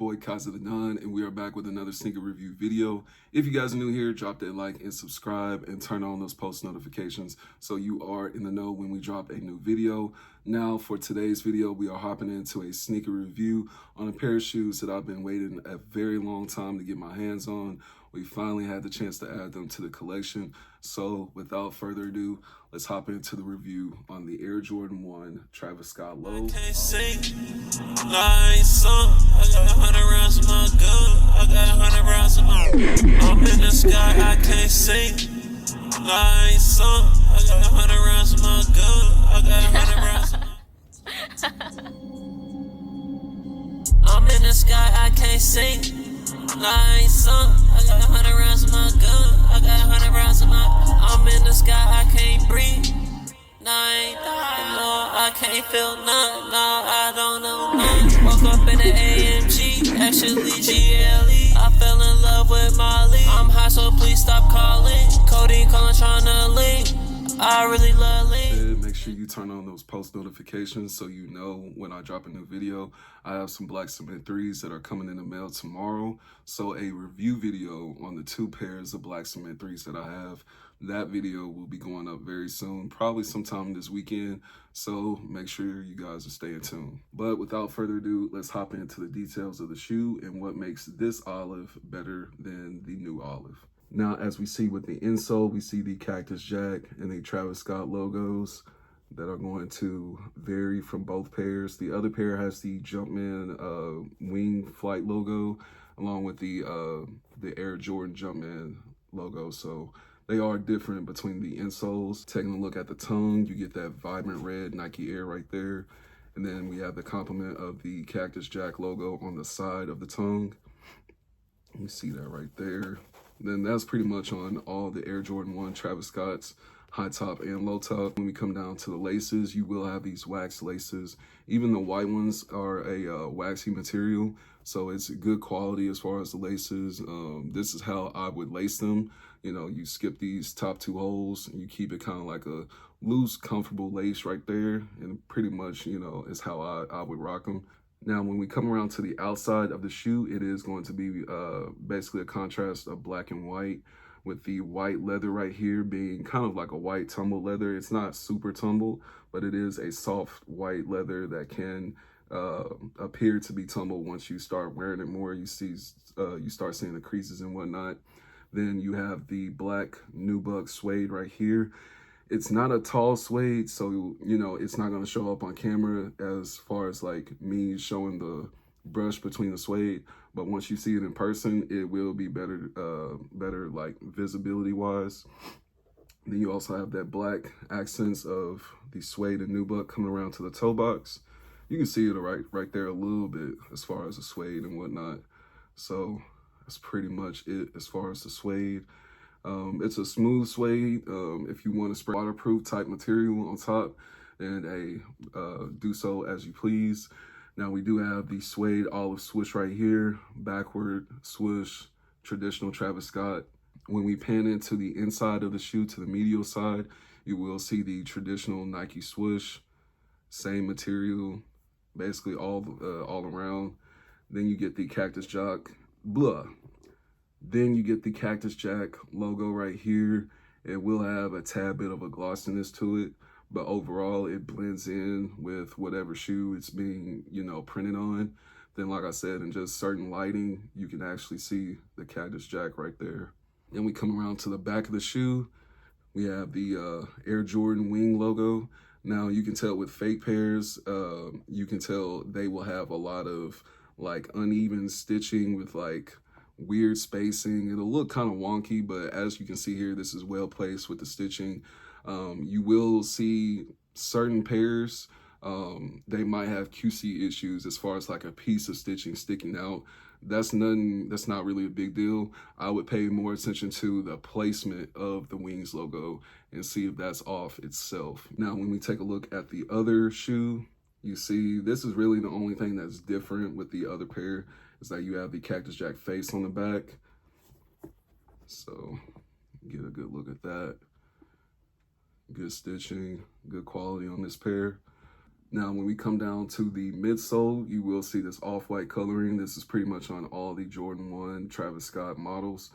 boy Kaza the Don, and we are back with another sneaker review video. If you guys are new here, drop that like and subscribe and turn on those post notifications so you are in the know when we drop a new video. Now for today's video, we are hopping into a sneaker review on a pair of shoes that I've been waiting a very long time to get my hands on. We finally had the chance to add them to the collection. So without further ado, let's hop into the review on the Air Jordan 1 Travis Scott Low. I can't sing, lying song. I got 100 rounds in my gun. I got 100 rounds in my I'm in the sky, I can't sing, lying song. I got 100 rounds in my gun. I got 100 rounds in my I'm in the sky, I can't sing, lying song. I got 100 rounds in my gun. I got 100 rounds in my I'm in the sky, I can't breathe. No, I can't feel none. No, I don't know none. Woke up in the AMG, actually GLE. I fell in love with Molly. I'm high, so please stop calling. Codeine calling, trying to link. I really love link. Make sure you turn on those post notifications so you know when I drop a new video. I have some Black Cement 3s that are coming in the mail tomorrow. So a review video on the 2 pairs of Black Cement 3s that I have. That video will be going up very soon, probably sometime this weekend. So make sure you guys are staying tuned. But without further ado, let's hop into the details of the shoe and what makes this olive better than the new olive. Now, as we see with the insole, we see the Cactus Jack and the Travis Scott logos that are going to vary from both pairs. The other pair has the Jumpman wing flight logo along with the Air Jordan Jumpman logo. So they are different between the insoles. Taking a look at the tongue, you get that vibrant red Nike Air right there. And then we have the complement of the Cactus Jack logo on the side of the tongue. You see that right there. Then that's pretty much on all the Air Jordan 1 Travis Scott's, high top and low top. When we come down to the laces, you will have these wax laces. Even the white ones are a waxy material, so it's good quality as far as the laces. This is how I would lace them. You know, you skip these top 2 holes and you keep it kind of like a loose, comfortable lace right there, and pretty much, you know, is how I would rock them. Now, when we come around to the outside of the shoe, it is going to be basically a contrast of black and white, with the white leather right here being kind of like a white tumble leather. It's not super tumble, but it is a soft white leather that can appear to be tumble once you start wearing it more. You start seeing the creases and whatnot. Then you have the black nubuck suede right here. It's not a tall suede, so, you know, it's not going to show up on camera as far as like me showing the brush between the suede. But once you see it in person, it will be better like visibility wise. Then you also have that black accents of the suede and nubuck coming around to the toe box. You can see it right there a little bit as far as the suede and whatnot. So that's pretty much it as far as the suede. It's a smooth suede. If you want to spray waterproof type material on top, and do so as you please. Now we do have the suede olive swoosh right here, backward swoosh, traditional Travis Scott. When we pan into the inside of the shoe to the medial side, you will see the traditional Nike swoosh, same material, basically all around. Then you get the Cactus Jack, Then you get the Cactus Jack logo right here. It will have a tad bit of a glossiness to it, but overall it blends in with whatever shoe it's being, you know, printed on. Then, like I said, in just certain lighting, you can actually see the Cactus Jack right there. Then we come around to the back of the shoe. We have the Air Jordan wing logo. Now you can tell with fake pairs, you can tell they will have a lot of like uneven stitching with like weird spacing. It'll look kind of wonky, but as you can see here, this is well placed with the stitching. You will see certain pairs, they might have QC issues as far as like a piece of stitching sticking out. That's not really a big deal. I would pay more attention to the placement of the wings logo and see if that's off itself. Now, when we take a look at the other shoe, you see this is really the only thing that's different with the other pair, is that you have the Cactus Jack face on the back. So get a good look at that. Good stitching, good quality on this pair. Now, when we come down to the midsole, you will see this off-white coloring. This is pretty much on all the Jordan 1 Travis Scott models.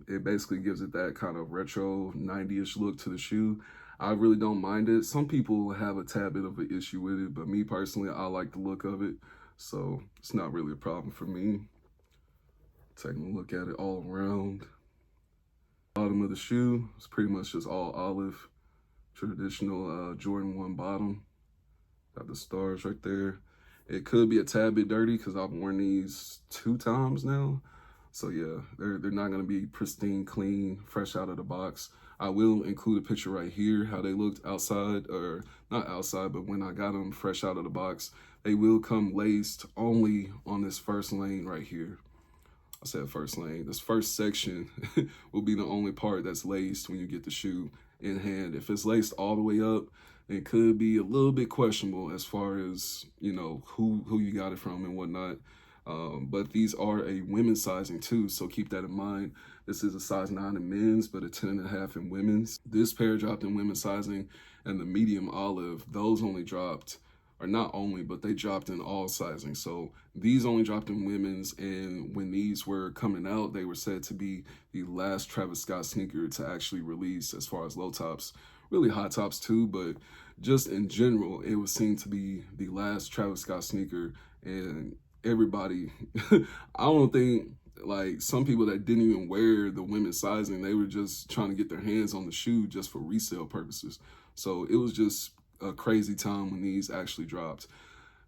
It basically gives it that kind of retro 90-ish look to the shoe. I really don't mind it. Some people have a tad bit of an issue with it, but me personally, I like the look of it. So it's not really a problem for me. Taking a look at it all around. Bottom of the shoe is pretty much just all olive. Traditional Jordan 1 bottom. Got the stars right there. It could be a tad bit dirty because I've worn these 2 times now. So yeah, they're not gonna be pristine, clean, fresh out of the box. I will include a picture right here, how they looked outside, or not outside, but when I got them fresh out of the box. They will come laced only on this first lane right here. I said first lane. This first section will be the only part that's laced when you get the shoe in hand. If it's laced all the way up, it could be a little bit questionable as far as, you know, who you got it from and whatnot. But these are a women's sizing too, so keep that in mind. This is a size 9 in men's, but a 10.5 in women's. This pair dropped in women's sizing, and the medium olive, those only dropped, or not only, but they dropped in all sizing. So these only dropped in women's, and when these were coming out, they were said to be the last Travis Scott sneaker to actually release as far as low tops. Really high tops too, but just in general, it was seen to be the last Travis Scott sneaker, and everybody, I don't think, like, some people that didn't even wear the women's sizing, they were just trying to get their hands on the shoe just for resale purposes. So it was just a crazy time when these actually dropped.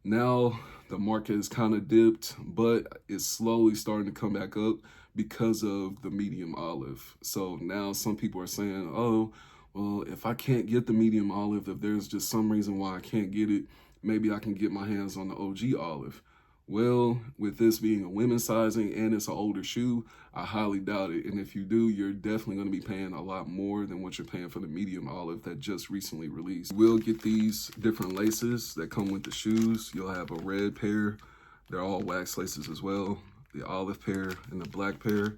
Now the market has kind of dipped, but it's slowly starting to come back up because of the medium olive. So now some people are saying, oh, well, if I can't get the medium olive, if there's just some reason why I can't get it, maybe I can get my hands on the OG olive. Well, with this being a women's sizing and it's an older shoe, I highly doubt it. And if you do, you're definitely going to be paying a lot more than what you're paying for the medium olive that just recently released. You will get these different laces that come with the shoes. You'll have a red pair. They're all wax laces as well. The olive pair and the black pair.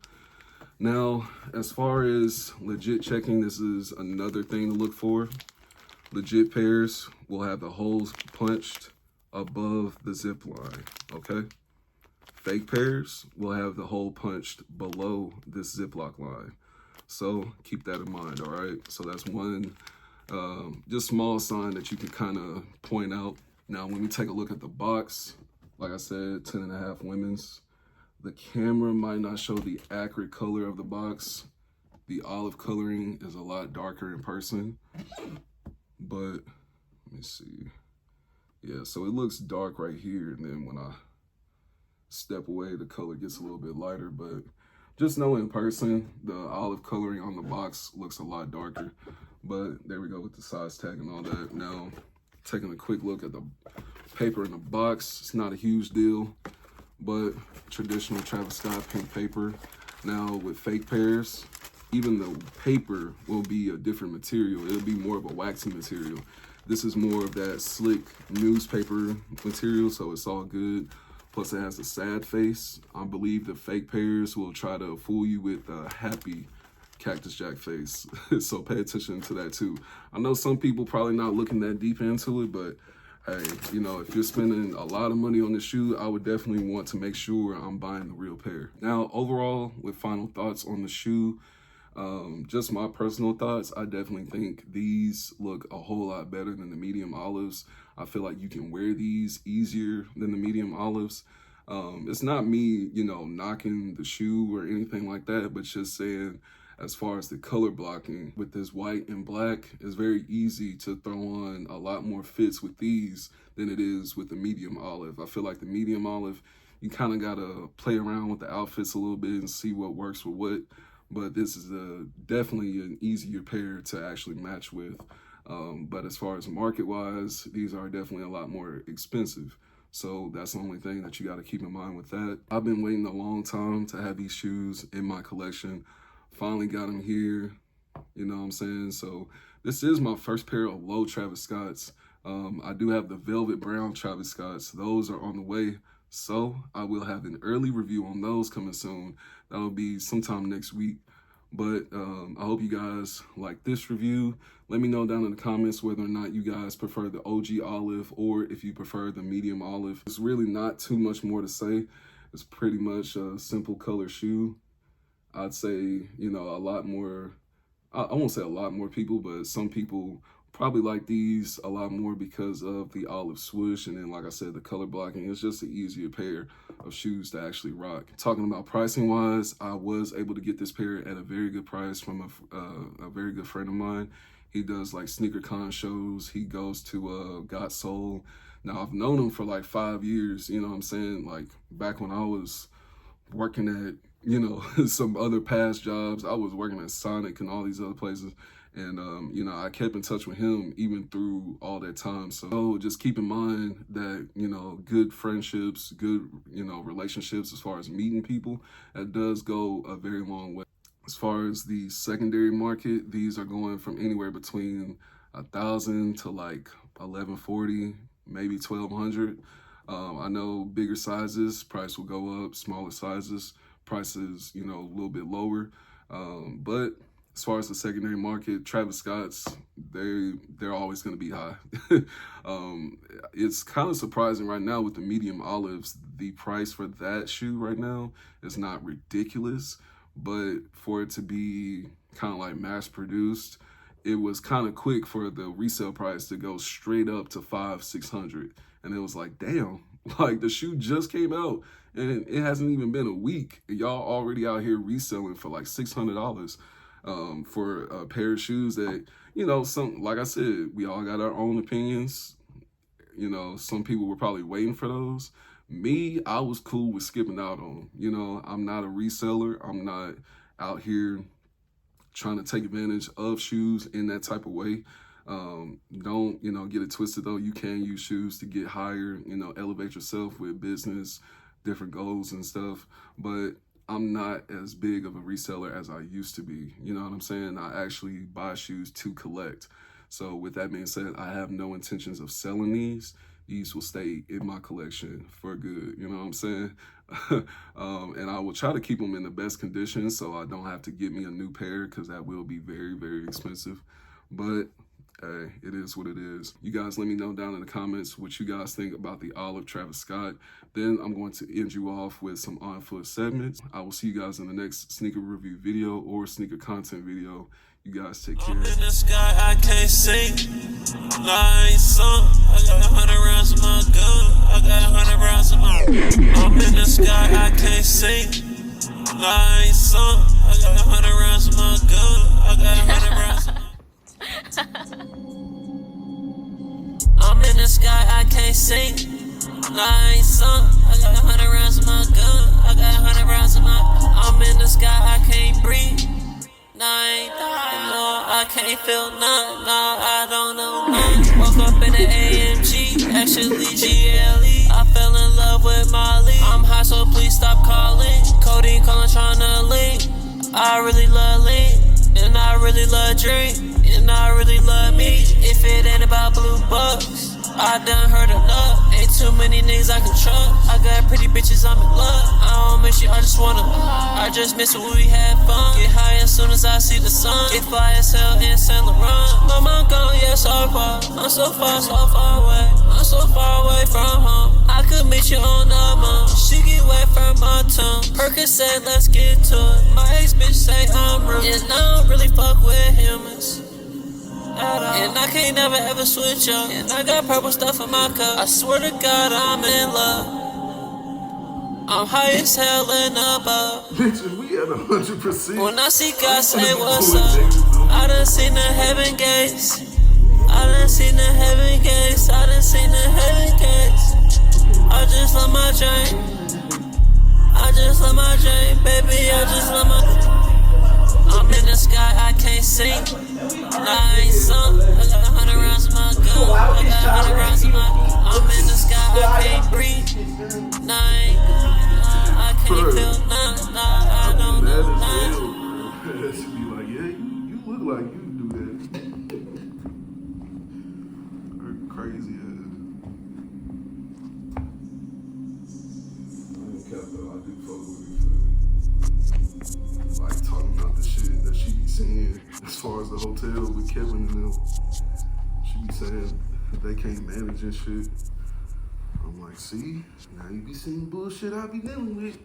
Now, as far as legit checking, this is another thing to look for. Legit pairs will have the holes punched above the zip line, okay? Fake pairs will have the hole punched below this Ziploc line. So keep that in mind, all right? So that's one just small sign that you can kind of point out. Now, when we take a look at the box, like I said, 10.5 women's. The camera might not show the accurate color of the box. The olive coloring is a lot darker in person, but let me see. Yeah, so it looks dark right here, and then when I step away, the color gets a little bit lighter, but just know in person, the olive coloring on the box looks a lot darker. But there we go with the size tag and all that. Now, taking a quick look at the paper in the box, it's not a huge deal, but traditional Travis Scott pink paper. Now, with fake pairs, even the paper will be a different material. It'll be more of a waxy material. This is more of that slick newspaper material, so it's all good. Plus, it has a sad face. I believe the fake pairs will try to fool you with a happy Cactus Jack face. So pay attention to that too. I know some people probably not looking that deep into it, but hey, you know, if you're spending a lot of money on the shoe, I would definitely want to make sure I'm buying the real pair. Now, overall, with final thoughts on the shoe, just my personal thoughts, I definitely think these look a whole lot better than the medium olives. I feel like you can wear these easier than the medium olives. It's not me, you know, knocking the shoe or anything like that, but just saying, as far as the color blocking with this white and black, it's very easy to throw on a lot more fits with these than it is with the medium olive. I feel like the medium olive, you kind of got to play around with the outfits a little bit and see what works with what. But this is definitely an easier pair to actually match with. But as far as market-wise, these are definitely a lot more expensive. So that's the only thing that you got to keep in mind with that. I've been waiting a long time to have these shoes in my collection. Finally got them here, you know what I'm saying? So this is my first pair of low Travis Scotts. I do have the velvet brown Travis Scotts. Those are on the way. So I will have an early review on those coming soon. That'll be sometime next week. But I hope you guys like this review. Let me know down in the comments whether or not you guys prefer the OG olive or if you prefer the medium olive. It's really not too much more to say. It's pretty much a simple color shoe. I'd say, you know, a lot more, I won't say a lot more people, but some people probably like these a lot more because of the olive swoosh. And then, like I said, the color blocking. It's just an easier pair of shoes to actually rock. Talking about pricing wise, I was able to get this pair at a very good price from a very good friend of mine. He does like SneakerCon shows. He goes to Got Soul. Now, I've known him for like 5 years, you know what I'm saying? Like back when I was working at, you know, some other past jobs, I was working at Sonic and all these other places. And, you know, I kept in touch with him even through all that time. So just keep in mind that, you know, good friendships, good, you know, relationships as far as meeting people, that does go a very long way. As far as the secondary market, these are going from anywhere between 1,000 to like 1,140, maybe 1,200. I know bigger sizes, price will go up. Smaller sizes, prices, you know, a little bit lower. But as far as the secondary market, Travis Scott's, they're always going to be high. It's kind of surprising right now with the medium olives. The price for that shoe right now is not ridiculous, but for it to be kind of like mass produced, it was kind of quick for the resale price to go straight up to $500-$600. And it was like, damn, like the shoe just came out and it hasn't even been a week. Y'all already out here reselling for like $600 for a pair of shoes that, you know, like I said, we all got our own opinions. You know, some people were probably waiting for those. Me, I was cool with skipping out on them. You know, I'm not a reseller. I'm not out here trying to take advantage of shoes in that type of way. Don't, you know, get it twisted though. You can use shoes to get higher, you know, elevate yourself with business, different goals and stuff. But I'm not as big of a reseller as I used to be. You know what I'm saying? I actually buy shoes to collect. So with that being said, I have no intentions of selling these. These will stay in my collection for good. You know what I'm saying? And I will try to keep them in the best condition so I don't have to get me a new pair, because that will be very, very expensive. But hey, it is what it is. You guys let me know down in the comments what you guys think about the olive Travis Scott. Then I'm going to end you off with some on-foot segments. I will see you guys in the next sneaker review video or sneaker content video. You guys take care. I'm in the sky, I can't sing. I ain't sung. I got 100 rounds in my gun. I got 100 rounds in my. I'm in the sky, I can't sing. I ain't sung. I got 100 rounds in my gun. I got 100 rounds in my. I'm in the sky, I can't sing. I ain't sung. I got 100 rounds in my gun. I got 100 rounds in my. I'm in the sky, I can't breathe. No, I can't feel none. No, I don't know none. Woke up in the AMG, actually GLE. I fell in love with Molly. I'm high, so please stop calling. Codeine calling, tryna link. I really love lean, and I really love drink, and I really love me. If it ain't about blue bucks, I done heard enough. Ain't too many niggas I can trust. I got pretty bitches, I'm in love. I don't miss you, I just miss when we had fun. Get high as soon as I see the sun. Get fly as hell in Saint Laurent. Mama gone, yeah, so far. I'm so far, so far away. I'm so far away from home. I could meet you on the moon. She get wet from my tongue. Percocet, let's get to it. My ex bitch say I'm rude, and I don't really fuck with humans. And I can't never ever switch up. And I got purple stuff in my cup. I swear to God, I'm in love. I'm high as hell and above. Bitch, we at 100%. When I see God say what's up, I done seen the heaven gates. I done seen the heaven gates. I done seen the heaven gates. I just love my drink. I just love my drink, baby. I just love my. I'm in the sky, I can't sing. I ain't sung. I got 100 rounds in my gun. I got 100 rounds in my. I'm in the sky, I can't breathe. I can't feel none. I don't know none. That should be like, yeah, you look like you do that. Crazy ass. I ain't kept though. I do fuck with it for like talking about the shit. the hotel with Kevin and them. She be saying they can't manage and shit. I'm like, see, now you be seeing bullshit I be dealing with.